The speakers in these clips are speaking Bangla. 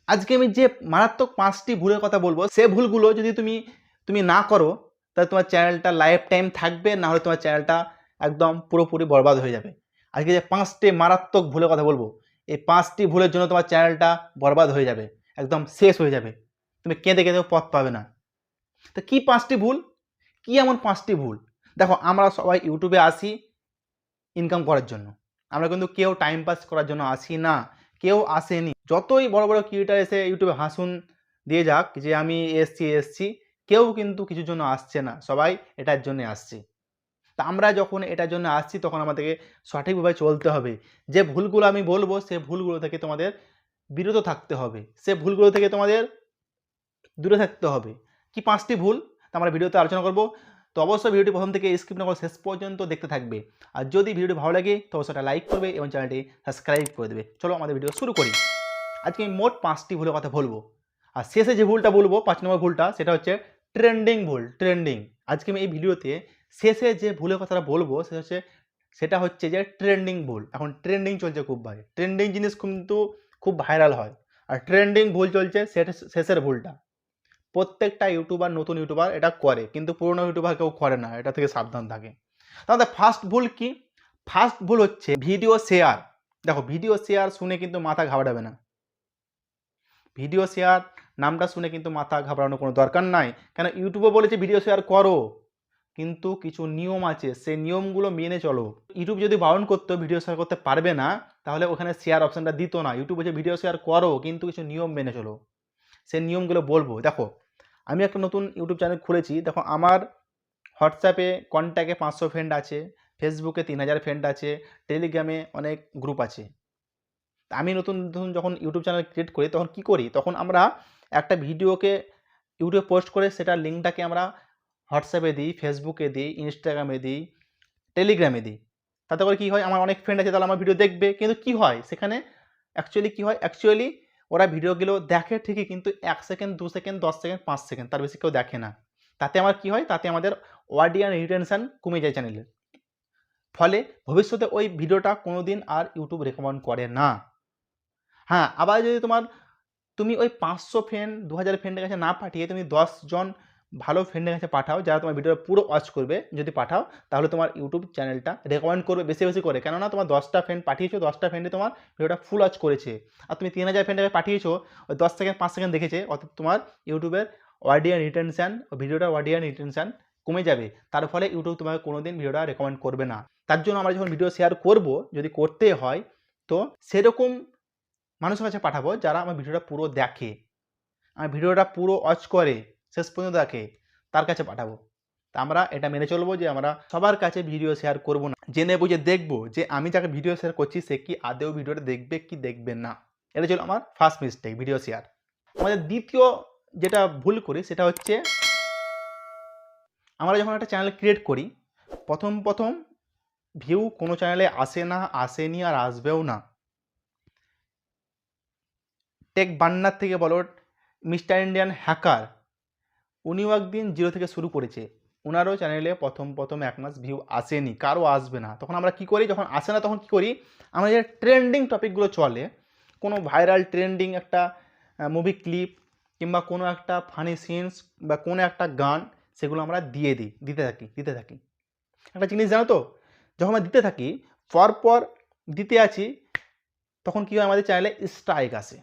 আজকে আমি যে মারাত্মক 5টি ভুলের কথা বলবো, সে ভুলগুলো যদি তুমি না করো তাহলে তোমার চ্যানেলটা লাইফ টাইম থাকবে, না হলে তোমার চ্যানেলটা একদম পুরোপুরি বরবাদ হয়ে যাবে। আজকে যে 5টি মারাত্মক ভুলের কথা বলবো, এই 5টি ভুলের জন্য তোমার চ্যানেলটা বরবাদ হয়ে যাবে, একদম শেষ হয়ে যাবে, তুমি কেঁদে কেঁদেও পথ পাবে না। তো কি 5টি ভুল, কি এমন 5টি ভুল? দেখো, আমরা সবাই ইউটিউবে আসি ইনকাম করার জন্য, আমরা কিন্তু কেউ টাইম পাস করার জন্য আসি না, কেউ আসেনি। যতই বড় বড় ক্রিয়েটার এসে ইউটিউবে হাসুন দিয়ে যাক যে আমি এসছি, কেউ কিন্তু কিছুর জন্য আসছে না, সবাই এটার জন্য আসছে। তা আমরা যখন এটার জন্য আসছি তখন আমাদেরকে সঠিকভাবে চলতে হবে। যে ভুলগুলো আমি বলবো সে ভুলগুলো থেকে তোমাদের বিরত থাকতে হবে, সে ভুলগুলো থেকে তোমাদের দূরে থাকতে হবে। কি 5টি ভুল তা আমরা ভিডিওতে আলোচনা করব। তো অবশ্যই ভিডিওটি প্রথম থেকে স্কিপ না করে শেষ পর্যন্ত দেখতে থাকবে। আর যদি ভিডিওটি ভালো লাগে তো অবশ্যই একটা লাইক করবে এবং চ্যানেলটি সাবস্ক্রাইব করে দেবে। চলো আমাদের ভিডিও শুরু করি। আজকে আমি মোট 5টি ভুলের কথা বলবো। আর শেষে যে ভুলটা বলবো 5 নম্বর ভুলটা, সেটা হচ্ছে ট্রেন্ডিং ভুল। ট্রেন্ডিং, আজকে আমি এই ভিডিওতে শেষে যে ভুলের কথাটা বলবো সেটা হচ্ছে যে ট্রেন্ডিং ভুল। এখন ট্রেন্ডিং চলছে খুব ভাই, ট্রেন্ডিং জিনিস কিন্তু খুব ভাইরাল হয়, আর ট্রেন্ডিং ভুল চলছে সেটা শেষের ভুলটা। প্রত্যেকটা ইউটিউবার, নতুন ইউটিউবার এটা করে, কিন্তু পুরনো ইউটিউবার কেউ করে না, এটা থেকে সাবধান থাকে। তাহলে ফার্স্ট ভুল কি? ফার্স্ট ভুল হচ্ছে ভিডিও শেয়ার। দেখো, ভিডিও শেয়ার শুনে কিন্তু মাথা ঘাবড়াবে না। ভিডিও শেয়ার নামটা শুনে কিন্তু মাথা ঘাবড়ানোর কোনো দরকার নাই। কেন, ইউটিউবে বলেছে ভিডিও শেয়ার করো, কিন্তু কিছু নিয়ম আছে, সেই নিয়মগুলো মেনে চলো। ইউটিউব যদি বারণ করতো ভিডিও শেয়ার করতে পারবে না, তাহলে ওখানে শেয়ার অপশানটা দিত না। ইউটিউব বলছে ভিডিও শেয়ার করো, কিন্তু কিছু নিয়ম মেনে চলো। সেই নিয়মগুলো বলবো। দেখো, আমি একটা নতুন ইউটিউব চ্যানেল খুলেছি। দেখো, আমার হোয়াটসঅ্যাপে কন্ট্যাক্টে 500 ফ্রেন্ড আছে, ফেসবুকে 3000 ফ্রেন্ড আছে, টেলিগ্রামে অনেক গ্রুপ আছে। আমি নতুন নতুন যখন ইউটিউব চ্যানেল ক্রিয়েট করি তখন কি করি, তখন আমরা একটা ভিডিওকে ইউটিউবে পোস্ট করে সেটার লিঙ্কটাকে আমরা হোয়াটসঅ্যাপে দিই, ফেসবুকে দিই, ইনস্টাগ্রামে দিই, টেলিগ্রামে দিই। তাতে করে কী হয়, আমার অনেক ফ্রেন্ড আছে, তাহলে আমার ভিডিও দেখবে। কিন্তু কি হয় সেখানে, অ্যাকচুয়ালি ওরা ভিডিওগুলো দেখে ঠিকই, কিন্তু 1 সেকেন্ড, 2 সেকেন্ড, 10 সেকেন্ড, 5 সেকেন্ড, তার বেশি কেউ দেখে না। তাতে আমার কি হয়, তাতে আমাদের অডিয়েন্স রিটেনশন কমে যায় চ্যানেলে। ফলে ভবিষ্যতে ওই ভিডিওটা কোনো দিন আর ইউটিউব রেকমেন্ড করে না। হ্যাঁ, আবার যদি তুমি ওই 500 ফ্রেন্ড, 2000 ফ্রেন্ডের কাছে না পাঠিয়ে তুমি 10 জন ভালো ফ্রেন্ডের কাছে পাঠাও, যারা তোমার ভিডিওটা পুরো ওয়াচ করবে, যদি পাঠাও তাহলে তোমার ইউটিউব চ্যানেলটা রেকমেন্ড করবে বেশি বেশি করে। কেননা তোমার 10টা ফ্রেন্ড পাঠিয়েছো, 10টা ফ্রেন্ডে তোমার ভিডিওটা ফুল ওয়াচ করেছে, আর তুমি 3000 ফ্রেন্ডকে পাঠিয়েছো, ওই 10 সেকেন্ড 5 সেকেন্ড দেখেছে, অর্থাৎ তোমার ইউটিউবের অডিয়েন্স রিটেনশন, ভিডিওটার অডিয়েন্স রিটেনশন কমে যাবে। তার ফলে ইউটিউব তোমাকে কোনোদিন ভিডিওটা রেকমেন্ড করবে না। তার জন্য আমরা যখন ভিডিও শেয়ার করব, যদি করতে হয়, তো সেরকম মানুষের কাছে পাঠাবো যারা আমার ভিডিওটা পুরো দেখে, আমার ভিডিওটা পুরো ওয়াচ করে, শেষ পর্যন্ত দেখে, তার কাছে পাঠাবো। তা আমরা এটা মেনে চলবো যে আমরা সবার কাছে ভিডিও শেয়ার করব না, জেনে বুঝে দেখবো যে আমি যাকে ভিডিও শেয়ার করছি সে কি আদৌ ভিডিওটা দেখবে কি দেখবে না। এটা ছিল আমার ফার্স্ট মিস্টেক, ভিডিও শেয়ার। আমাদের দ্বিতীয় যেটা ভুল করি সেটা হচ্ছে, আমরা যখন একটা চ্যানেল ক্রিয়েট করি, প্রথম ভিউ কোনো চ্যানেলে আসে না, আসেনি, আর আসবেও না। টেক বান্নার থেকে বলো, মিস্টার ইন্ডিয়ান হ্যাকার, উনিও একদিন 0 থেকে শুরু করেছে, ওনারও চ্যানেলে প্রথম 1 মাস ভিউ আসেনি, কারও আসবে না। তখন আমরা কি করি, যখন আসে না তখন কি করি, আমরা যে ট্রেন্ডিং টপিকগুলো চলে, কোনো ভাইরাল ট্রেন্ডিং একটা মুভি ক্লিপ, কিংবা কোনো একটা ফানি সিনস, বা কোনো একটা গান, সেগুলো আমরা দিতে থাকি। একটা জিনিস জানো তো, যখন আমরা দিতে থাকি, পরপর দিতে আছি, তখন কি হয়, আমাদের চ্যানেলে স্ট্রাইক আসে,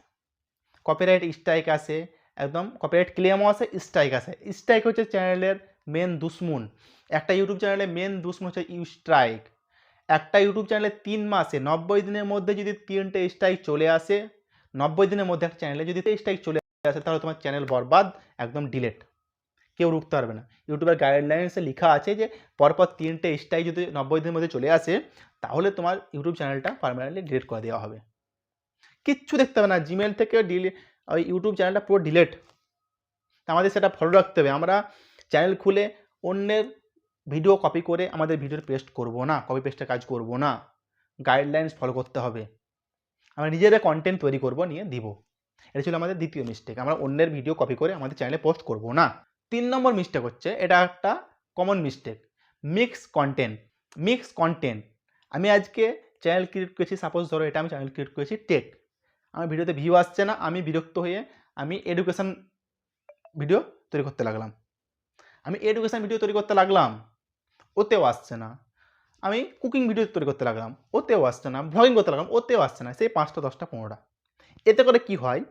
কপিরাইট স্ট্রাইক আসে, একদম কপিরাইট ক্লেমও আসে, স্ট্রাইক আসে। স্ট্রাইক হচ্ছে চ্যানেলের মেন দুশ্মন। একটা ইউটিউব চ্যানেলের মেন দুশ্মন হচ্ছে স্ট্রাইক। একটা ইউটিউব চ্যানেলে 3 মাসে 90 দিনের মধ্যে যদি 3টে স্ট্রাইক চলে আসে, 90 দিনের মধ্যে একটা চ্যানেলে যদি স্ট্রাইক চলে আসে, তাহলে তোমার চ্যানেল বরবাদ, একদম ডিলেট, কেউ রুখতে পারবে না। ইউটিউবের গাইডলাইন্সে লেখা আছে যে পরপর 3টে স্ট্রাইক যদি 90 দিনের মধ্যে চলে আসে, তাহলে তোমার ইউটিউব চ্যানেলটা পার্মানেন্টলি ডিলিট করে দেওয়া হবে। কিচ্ছু দেখতে হবে না, জিমেল থেকে ওই ইউটিউব চ্যানেলটা পুরো ডিলেট। আমাদের সেটা ফলো রাখতে হবে। আমরা চ্যানেল খুলে অন্যের ভিডিও কপি করে আমাদের ভিডিওর পেস্ট করব না, কপি পেস্টের কাজ করব না, গাইডলাইন্স ফলো করতে হবে। আমরা নিজেরা কন্টেন্ট তৈরি করব, নিয়ে দিব। এটা ছিল আমাদের দ্বিতীয় মিস্টেক, আমরা অন্যের ভিডিও কপি করে আমাদের চ্যানেলে পোস্ট করব না। 3 নম্বর মিস্টেক হচ্ছে, এটা একটা কমন মিস্টেক, মিক্স কন্টেন্ট। আমি আজকে চ্যানেল ক্রিয়েট করেছি, সাপোজ ধরো এটা আমি চ্যানেল ক্রিয়েট করেছি টেক, আমার ভিডিওতে ভিউ আসছে না, আমি বিরক্ত হয়ে আমি এডুকেশন ভিডিও তৈরি করতে লাগলাম। ওতেও আসছে না। আমি কুকিং ভিডিও তৈরি করতে লাগলাম, ওতেও আসছে না। ভ্লগিং করতে লাগলাম, ওতেও আসছে না। সেই 5টা 10টা 15টা। এতে করে কি হয়,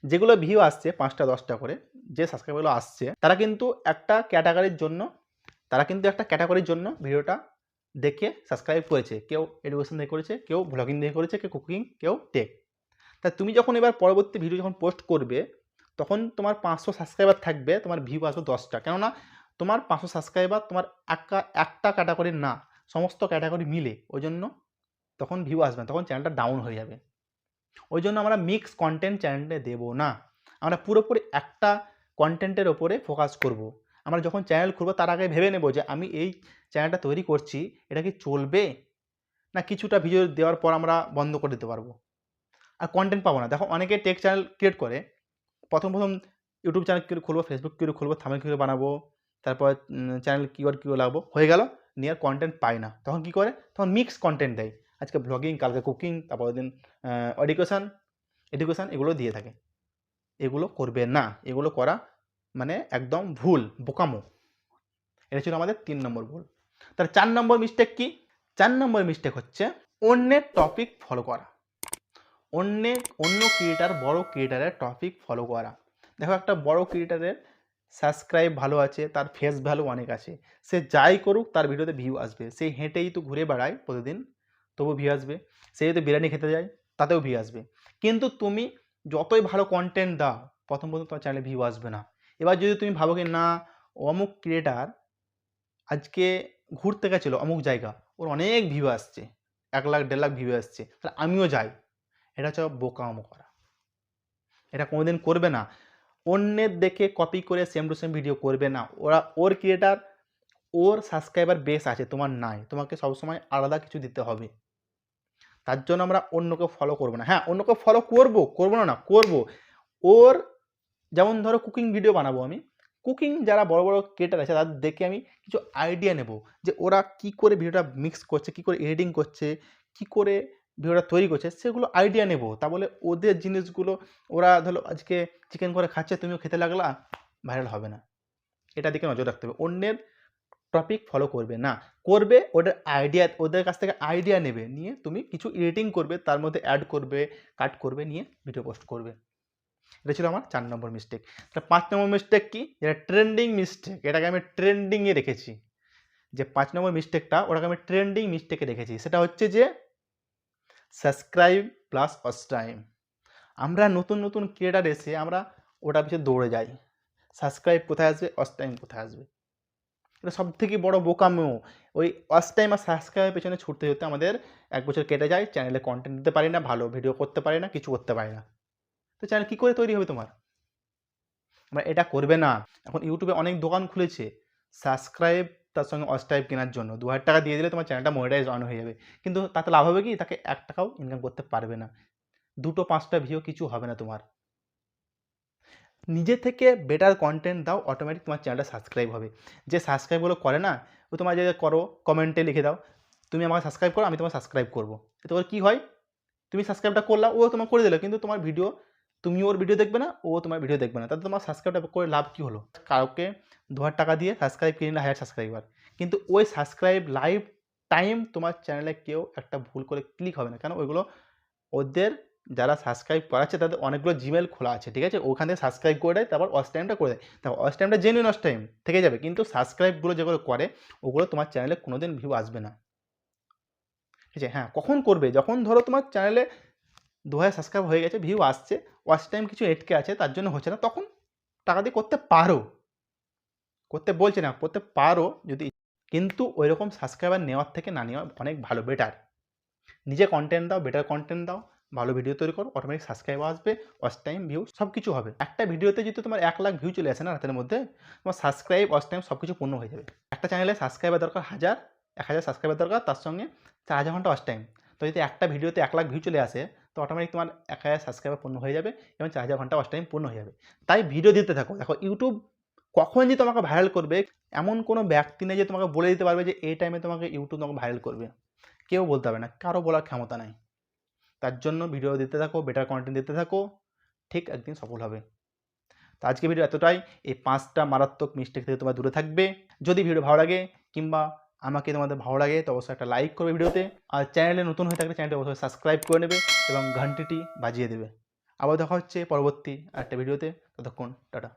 যেগুলো ভিউ আসছে 5টা 10টা করে, যে সাবস্ক্রাইবারগুলো আসছে তারা কিন্তু একটা ক্যাটাগরির জন্য ভিডিওটা দেখে সাবস্ক্রাইব করেছে। কেউ এডুকেশন দিয়ে করেছে, কেউ ভ্লগিং দিয়ে করেছে, কেউ কুকিং, কেউ টেক। তা তুমি যখন এবার পরবর্তী ভিডিও যখন পোস্ট করবে, তখন তোমার 500 সাবস্ক্রাইবার থাকবে, তোমার ভিউ আসবে 10টা। কেননা তোমার 500 সাবস্ক্রাইবার তোমার একটা ক্যাটাগরির না, সমস্ত ক্যাটাগরি মিলে। ওই জন্য তখন ভিউ আসবে না, তখন চ্যানেলটা ডাউন হয়ে যাবে। ওই জন্য আমরা মিক্স কন্টেন্ট চ্যানেলে দেবো না, আমরা পুরোপুরি একটা কন্টেন্টের ওপরে ফোকাস করব। আমরা যখন চ্যানেল খুলবো তার আগে ভেবে নেব যে আমি এই চ্যানেলটা তৈরি করছি, এটা কি চলবে, না কিছুটা ভিডিও দেওয়ার পর আমরা বন্ধ করে দিতে পারবো, আর কন্টেন্ট পাবো না। দেখো অনেকে টেক চ্যানেল ক্রিয়েট করে, প্রথম ইউটিউব চ্যানেল কী করে খুলবো, ফেসবুক কী করে খুলবো, থাম্বনেল কী করে বানাবো, তারপর চ্যানেল কী করে লাগবো, হয়ে গেল, নিয়ে আর কন্টেন্ট পায় না। তখন কী করে, তখন মিক্স কন্টেন্ট দেয়, আজকে ব্লগিং, কালকে কুকিং, তারপরের দিন এডুকেশান এগুলো দিয়ে থাকে। এগুলো করবে না, এগুলো করা মানে একদম ভুল, বোকামো। এটা ছিল আমাদের 3 নম্বর ভুল। তার 4 নম্বর মিস্টেক কি? 4 নম্বর মিস্টেক হচ্ছে অন্যের টপিক ফলো করা। অন্য ক্রিয়েটার, বড় ক্রিয়েটারের টপিক ফলো করা। দেখো একটা বড় ক্রিয়েটারের সাবস্ক্রাইব ভালো আছে, তার ফেস ভ্যালু অনেক আছে, সে যাই করুক তার ভিডিওতে ভিউ আসবে। সে হেঁটেই তো ঘুরে বেড়ায় প্রতিদিন, তবু ভিউ আসবে। সে যদি বিরিয়ানি খেতে যায় তাতেও ভিউ আসবে। কিন্তু তুমি যতই ভালো কন্টেন্ট দাও, প্রথম তোমার চ্যানেলে ভিউ আসবে না। এবার যদি তুমি ভাবো কি না, অমুক ক্রিয়েটার আজকে ঘুরতে গেছিলো অমুক জায়গা, ওর অনেক ভিউ আসছে, 1 লাখ 1.5 লাখ ভিউ আসছে, তাহলে আমিও যাই, এটা হচ্ছে বোকামো করা। এটা কোনোদিন করবে না। অন্যের দেখে কপি করে সেম টু সেম ভিডিও করবে না। ওর ক্রিয়েটার, ওর সাবস্ক্রাইবার বেস আছে, তোমার নাই। তোমাকে সবসময় আলাদা কিছু দিতে হবে। তার জন্য আমরা অন্যকে ফলো করবো না। হ্যাঁ, অন্যকে ফলো করবো না, করবো। ওর যেমন ধরো কুকিং ভিডিও বানাবো আমি, কুকিং যারা বড় বড় ক্রিয়েটার আছে তাদের দেখে আমি কিছু আইডিয়া নেব, যে ওরা কি করে ভিডিওটা মিক্স করছে, কি করে এডিটিং করছে, কি করে ভিডিওটা তৈরি করছে, সেগুলো আইডিয়া নেব। তা বলে ওদের জিনিসগুলো, ওরা ধরো আজকে চিকেন করে খাচ্ছে, তুমিও খেতে লাগলা, ভাইরাল হবে না। এটা দিকে নজর রাখতে হবে। অন্যের টপিক ফলো করবে না, করবে ওদের কাছ থেকে আইডিয়া নেবে, নিয়ে তুমি কিছু এডিটিং করবে, তার মধ্যে অ্যাড করবে, কাট করবে, নিয়ে ভিডিও পোস্ট করবে। এটা ছিল আমার 4 নম্বর মিস্টেক। 5 নম্বর মিস্টেক কি? এটা ট্রেন্ডিং মিস্টেক। এটাকে আমি ট্রেন্ডিংয়ে রেখেছি, যে 5 নম্বর মিস্টেকটা, ওটাকে আমি ট্রেন্ডিং মিস্টেকে রেখেছি। সেটা হচ্ছে যে সাবস্ক্রাইব প্লাস ওয়াচ টাইম। আমরা নতুন ক্রিয়েটার এসে আমরা ওটার পিছনে দৌড়ে যাই, সাবস্ক্রাইব কোথায় আসবে, ওয়াচ টাইম কোথায় আসবে। এটা সব থেকে বড় বোকামো। ওই ওয়াচ টাইম আর সাবস্ক্রাইবের পেছনে ছুটতে আমাদের 1 বছর কেটে যায়, চ্যানেলে কন্টেন্ট দিতে পারি না, ভালো ভিডিও করতে পারি না, কিছু করতে পারি না। তো চ্যানেল কী করে তৈরি হবে তোমার? আমরা এটা করবে না। এখন ইউটিউবে অনেক দোকান খুলেছে সাবস্ক্রাইব তার সঙ্গে ওয়াচ টাইম কেনার জন্য। 2000 টাকা দিয়ে দিলে তোমার চ্যানেলটা মনিটাইজ অন হয়ে যাবে। কিন্তু তাতে লাভ হবে কি? তাকে 1 টাকাও ইনকাম করতে পারবে না। 2টো 5টা ভিউ কিছু হবে না তোমার। নিজে থেকে বেটার কন্টেন্ট দাও, অটোমেটিক তোমার চ্যানেলটা সাবস্ক্রাইব হবে। যে সাবস্ক্রাইবগুলো করে না, ও তোমার যে করো কমেন্টে লিখে দাও, তুমি আমাকে সাবস্ক্রাইব করো, আমি তোমাকে সাবস্ক্রাইব করবো। এতে করে কী হয়, তুমি সাবস্ক্রাইবটা করলা, ও তোমার করে দিল, কিন্তু তোমার ভিডিও, তুমি ওর ভিডিও দেখবে না, ও তোমার ভিডিও দেখবে না। তাতে তোমার সাবস্ক্রাইবটা করে লাভ কী হলো? কাউকে 2000 টাকা দিয়ে সাবস্ক্রাইব কিনে নিলে 1000 সাবস্ক্রাইবার, কিন্তু ওই সাবস্ক্রাইব লাইফ টাইম তোমার চ্যানেলে কেউ একটা ভুল করে ক্লিক হবে না। কেন? ওইগুলো ওদের যারা সাবস্ক্রাইব করাচ্ছে তাদের অনেকগুলো জিমেল খোলা আছে, ঠিক আছে? ওখান থেকে সাবস্ক্রাইব করে দেয়, তারপর ওয়াচ টাইমটা করে দেয়। তারপর ওয়াচ টাইমটা জেনুইন ওয়াচ টাইম থেকে যাবে, কিন্তু সাবস্ক্রাইবগুলো যেগুলো করে, ওগুলো তোমার চ্যানেলে কোনোদিন ভিউ আসবে না। ঠিক আছে? হ্যাঁ, কখন করবে? যখন ধরো তোমার চ্যানেলে 2000 সাবস্ক্রাইব হয়ে গেছে, ভিউ আসছে, ওয়াচ টাইম কিছু এটকে আছে, তার জন্য হচ্ছে না, তখন টাকা দিয়ে করতে পারো। করতে বলছি না, করতে পারো যদি, কিন্তু ওইরকম সাবস্ক্রাইবার নেওয়ার থেকে না নেওয়া অনেক ভালো, বেটার। নিজে কন্টেন্ট দাও, বেটার কন্টেন্ট দাও, ভালো ভিডিও তৈরি করো, অটোমেটিক সাবস্ক্রাইব আসবে, ওয়াচ টাইম, ভিউ সব কিছু হবে। একটা ভিডিওতে যদি তোমার 1 লাখ ভিউ চলে আসে না রাতের মধ্যে, তোমার সাবস্ক্রাইব, ওয়াচ টাইম সব কিছু পূর্ণ হয়ে যাবে। একটা চ্যানেলে সাবস্ক্রাইবার দরকার 1000 সাবস্ক্রাইবার দরকার, তার সঙ্গে 4000 ঘন্টা ওয়াচ টাইম। তো যদি একটা ভিডিওতে 1 লাখ ভিউ চলে আসে, তো অটোমেটিক তোমার 1000 সাবস্ক্রাইবার পূর্ণ হয়ে যাবে এবং 4000 ঘন্টা ওয়াচ টাইম পূর্ণ হয়ে যাবে। তাই ভিডিও দিতে থাকো। দেখো ইউটিউব কখন যে তোমাকে ভাইরাল করবে, এমন কোনো ব্যক্তি নেই যে তোমাকে বলে দিতে পারবে যে এই টাইমে তোমাকে ইউটিউব তোমাকে ভাইরাল করবে। কেউ বলতে পারবে না, কারো বলার ক্ষমতা নাই। তার জন্য ভিডিও দিতে থাকো, বেটার কন্টেন্ট দিতে থাকো, ঠিক একদিন সফল হবে। তো আজকে ভিডিও এতটাই। এই 5টা মারাত্মক মিস্টেক থেকে তোমরা দূরে থাকবে। যদি ভিডিও ভালো লাগে কিংবা আমাকে তোমাদের ভালো লাগে তো অবশ্যই একটা লাইক করবে ভিডিওতে, আর চ্যানেলে নতুন হয়ে থাকলে চ্যানেলটি অবশ্যই সাবস্ক্রাইব করে নেবে এবং ঘন্টিটি বাজিয়ে দেবে। আবার দেখা হচ্ছে পরবর্তী একটা ভিডিওতে। ততক্ষণ টাটা।